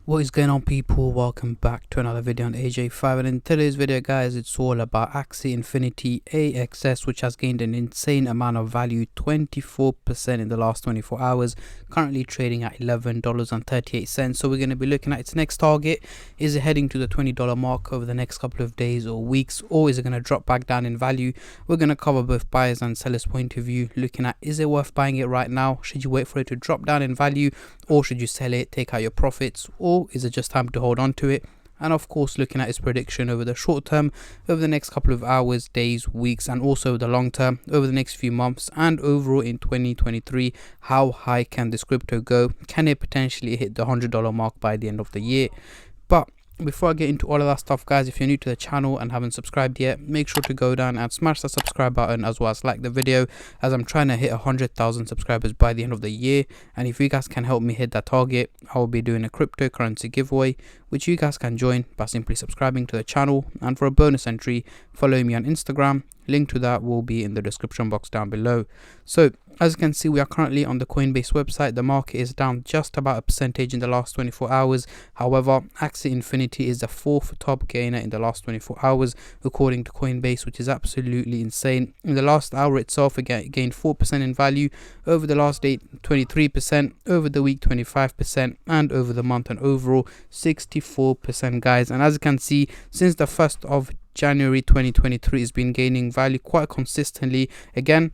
What is going on, people? Welcome back to another video on AJ5, and in today's video, guys, it's all about Axie Infinity AXS, which has gained an insane amount of value, 24% in the last 24 hours, currently trading at $11.38. So we're going to be looking at its next target. Is it heading to the $20 mark over the next couple of days or weeks, or is it going to drop back down in value? We're going to cover both buyers and sellers point of view, looking at, is it worth buying it right now? Should you wait for it to drop down in value, or should you sell it, take out your profits, or is it just time to hold on to it? And of course, looking at its prediction over the short term, over the next couple of hours, days, weeks, and also the long term, over the next few months, and overall in 2023, how high can this crypto go? Can it potentially hit the $100 mark by the end of the year? But before I get into all of that stuff, guys, if you're new to the channel and haven't subscribed yet, make sure to go down and smash the subscribe button, as well as like the video, as I'm trying to hit 100,000 subscribers by the end of the year. And if you guys can help me hit that target, I will be doing a cryptocurrency giveaway, which you guys can join by simply subscribing to the channel. And for a bonus entry, follow me on Instagram. Link to that will be in the description box down below. So as you can see, we are currently on the Coinbase website. The market is down just about a percentage in the last 24 hours. However, Axie Infinity is the fourth top gainer in the last 24 hours, according to Coinbase, which is absolutely insane. In the last hour itself, it gained 4% in value. Over the last day, 23%. Over the week, 25%. And over the month and overall, 64%, guys. And as you can see, since the 1st of January 2023, has been gaining value quite consistently. Again,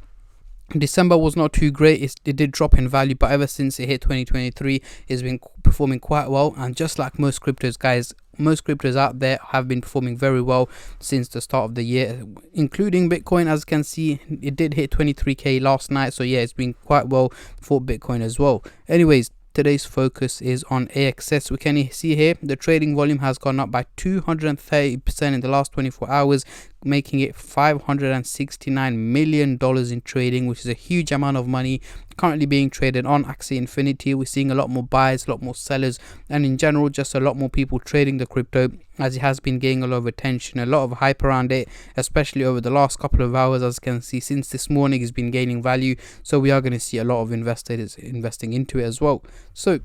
December was not too great. It did drop in value, but ever since it hit 2023, it's been performing quite well. And just like most cryptos, guys, most cryptos out there have been performing very well since the start of the year, including Bitcoin. As you can see, it did hit 23k last night, so yeah, it's been quite well for Bitcoin as well. Anyways, today's focus is on AXS. We can see here the trading volume has gone up by 230% in the last 24 hours, making it $569 million in trading, which is a huge amount of money currently being traded on Axie Infinity. We're seeing a lot more buyers, a lot more sellers, and in general just a lot more people trading the crypto, as it has been gaining a lot of attention, a lot of hype around it, especially over the last couple of hours. As you can see, since this morning it's been gaining value, so we are going to see a lot of investors investing into it as well. So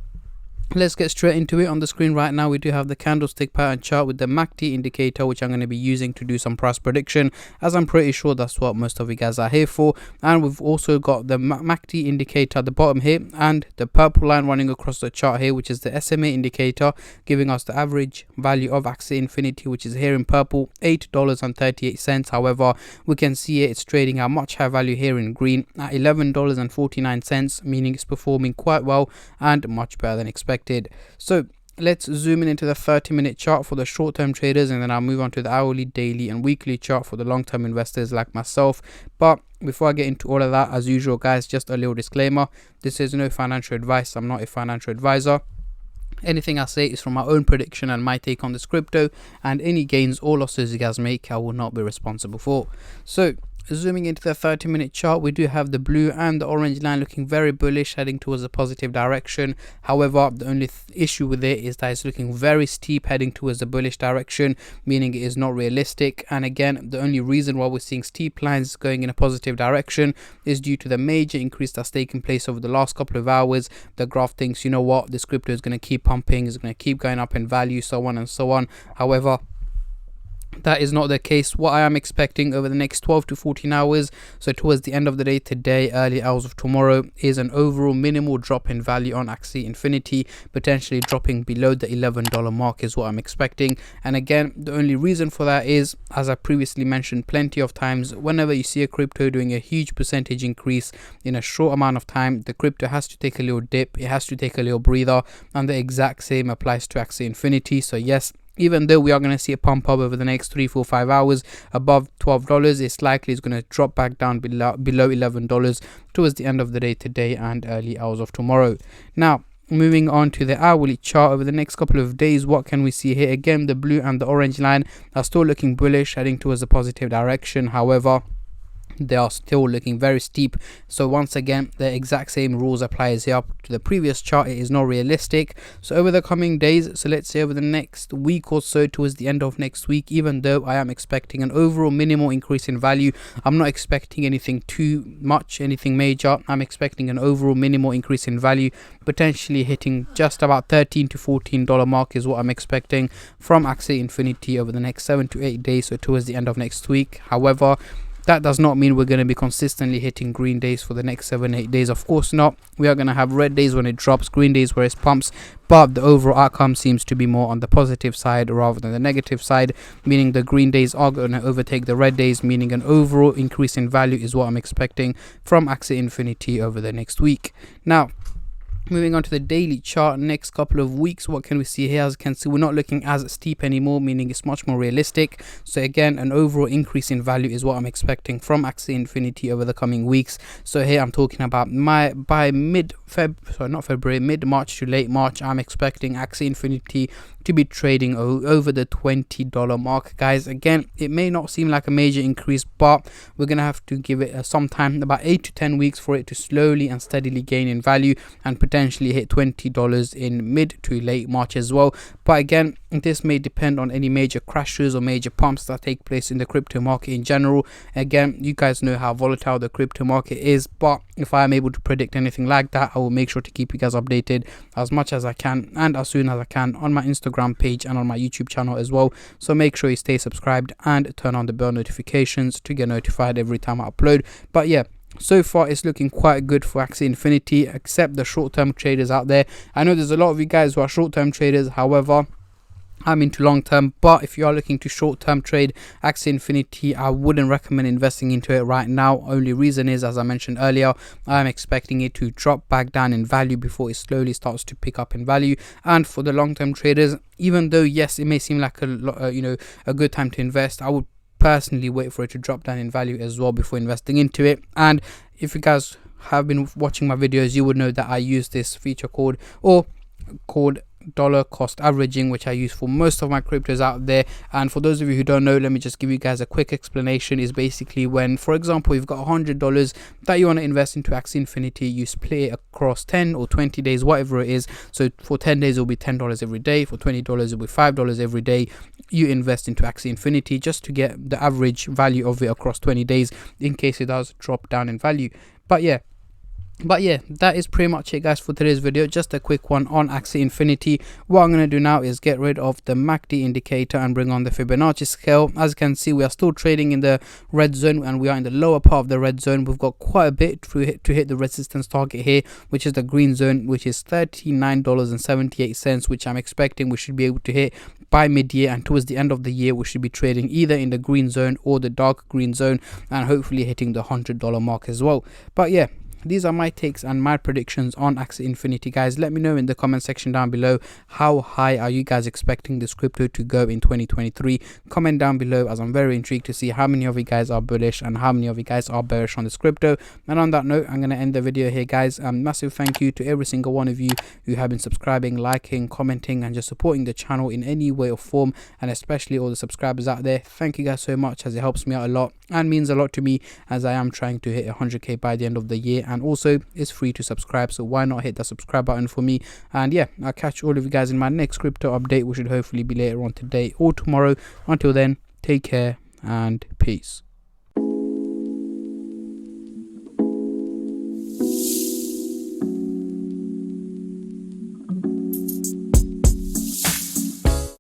let's get straight into it. On the screen right now, we do have the candlestick pattern chart with the MACD indicator, which I'm going to be using to do some price prediction, as I'm pretty sure that's what most of you guys are here for. And we've also got the MACD indicator at the bottom here, and the purple line running across the chart here, which is the SMA indicator, giving us the average value of Axie Infinity, which is here in purple, $8.38. However, we can see it's trading at much higher value here in green at $11.49, meaning it's performing quite well and much better than expected. So let's zoom in into the 30-minute chart for the short-term traders, and then I'll move on to the hourly, daily, and weekly chart for the long-term investors like myself. But before I get into all of that, as usual, guys, just a little disclaimer: this is no financial advice. I'm not a financial advisor. Anything I say is from my own prediction and my take on this crypto, and any gains or losses you guys make, I will not be responsible for. So zooming into the 30-minute chart, we do have the blue and the orange line looking very bullish, heading towards a positive direction. However, the only issue with it is that it's looking very steep, heading towards the bullish direction, meaning it is not realistic. And again, the only reason why we're seeing steep lines going in a positive direction is due to the major increase that's taken place over the last couple of hours. The graph thinks, you know what, this crypto is going to keep pumping, is going to keep going up in value, so on and so on. However, that is not the case. What I am expecting over the next 12 to 14 hours, so towards the end of the day today, early hours of tomorrow, is an overall minimal drop in value on Axie Infinity, potentially dropping below the $11 mark is what I'm expecting. And again, the only reason for that is, as I previously mentioned plenty of times, whenever you see a crypto doing a huge percentage increase in a short amount of time, the crypto has to take a little dip, it has to take a little breather, and the exact same applies to Axie Infinity. So yes, even though we are going to see a pump up over the next 3, 4, 5 hours above $12, it's likely it's going to drop back down below $11 towards the end of the day today and early hours of tomorrow. Now, moving on to the hourly chart over the next couple of days, what can we see here? Again, the blue and the orange line are still looking bullish, heading towards a positive direction. However, they are still looking very steep. So once again, the exact same rules applies here to the previous chart. It is not realistic. So over the coming days, so let's say over the next week or so, towards the end of next week, even though I am expecting an overall minimal increase in value, I'm not expecting anything too much, anything major. I'm expecting an overall minimal increase in value, potentially hitting just about $13 to $14 mark is what I'm expecting from Axie Infinity over the next 7 to 8 days, so towards the end of next week. However, that does not mean we're going to be consistently hitting green days for the next 7-8 days. Of course not. We are going to have red days when it drops, green days where it pumps, but the overall outcome seems to be more on the positive side rather than the negative side, meaning the green days are going to overtake the red days, meaning an overall increase in value is what I'm expecting from Axie Infinity over the next week. Now, moving on to the daily chart, next couple of weeks, what can we see here? As you can see, we're not looking as steep anymore, meaning it's much more realistic. So again, an overall increase in value is what I'm expecting from Axie Infinity over the coming weeks. So here I'm talking about by mid-March to late March, I'm expecting Axie Infinity to be trading over the $20 mark, guys. Again, it may not seem like a major increase, but we're gonna have to give it some time, about 8 to 10 weeks, for it to slowly and steadily gain in value and potentially hit $20 in mid to late March as well. But again, this may depend on any major crashes or major pumps that take place in the crypto market in general. Again, you guys know how volatile the crypto market is, but if I am able to predict anything like that, I will make sure to keep you guys updated as much as I can and as soon as I can on my Instagram page and on my YouTube channel as well. So make sure you stay subscribed and turn on the bell notifications to get notified every time I upload. But yeah, so far it's looking quite good for Axie Infinity, except the short-term traders out there. I know there's a lot of you guys who are short-term traders, however, I'm into long term. But if you are looking to short term trade Axie Infinity, I wouldn't recommend investing into it right now. Only reason is, as I mentioned earlier, I'm expecting it to drop back down in value before it slowly starts to pick up in value. And for the long term traders, even though yes, it may seem like a good time to invest, I would personally wait for it to drop down in value as well before investing into it. And if you guys have been watching my videos, you would know that I use this feature called dollar cost averaging, which I use for most of my cryptos out there. And for those of you who don't know, let me just give you guys a quick explanation. Is basically when, for example, you've got $100 that you want to invest into Axie Infinity, you split it across 10 or 20 days, whatever it is. So for 10 days it'll be $10 every day, for $20 it'll be $5 every day. You invest into Axie Infinity just to get the average value of it across 20 days in case it does drop down in value. But yeah, that is pretty much it, guys, for today's video. Just a quick one on Axie Infinity. What I'm going to do now is get rid of the MACD indicator and bring on the Fibonacci scale. As you can see, we are still trading in the red zone and we are in the lower part of the red zone. We've got quite a bit to hit the resistance target here, which is the green zone, which is $39.78, which I'm expecting we should be able to hit by mid-year, and towards the end of the year we should be trading either in the green zone or the dark green zone, and hopefully hitting the $100 mark as well. But yeah, these are my takes and my predictions on Axie Infinity, guys. Let me know in the comment section down below, how high are you guys expecting this crypto to go in 2023? Comment down below, as I'm very intrigued to see how many of you guys are bullish and how many of you guys are bearish on this crypto. And on that note, I'm going to end the video here, guys. Massive thank you to every single one of you who have been subscribing, liking, commenting, and just supporting the channel in any way or form, and especially all the subscribers out there. Thank you guys so much, as it helps me out a lot and means a lot to me, as I am trying to hit 100k by the end of the year. And also, it's free to subscribe, so why not hit the subscribe button for me? And yeah, I'll catch all of you guys in my next crypto update, which should hopefully be later on today or tomorrow. Until then, take care and peace.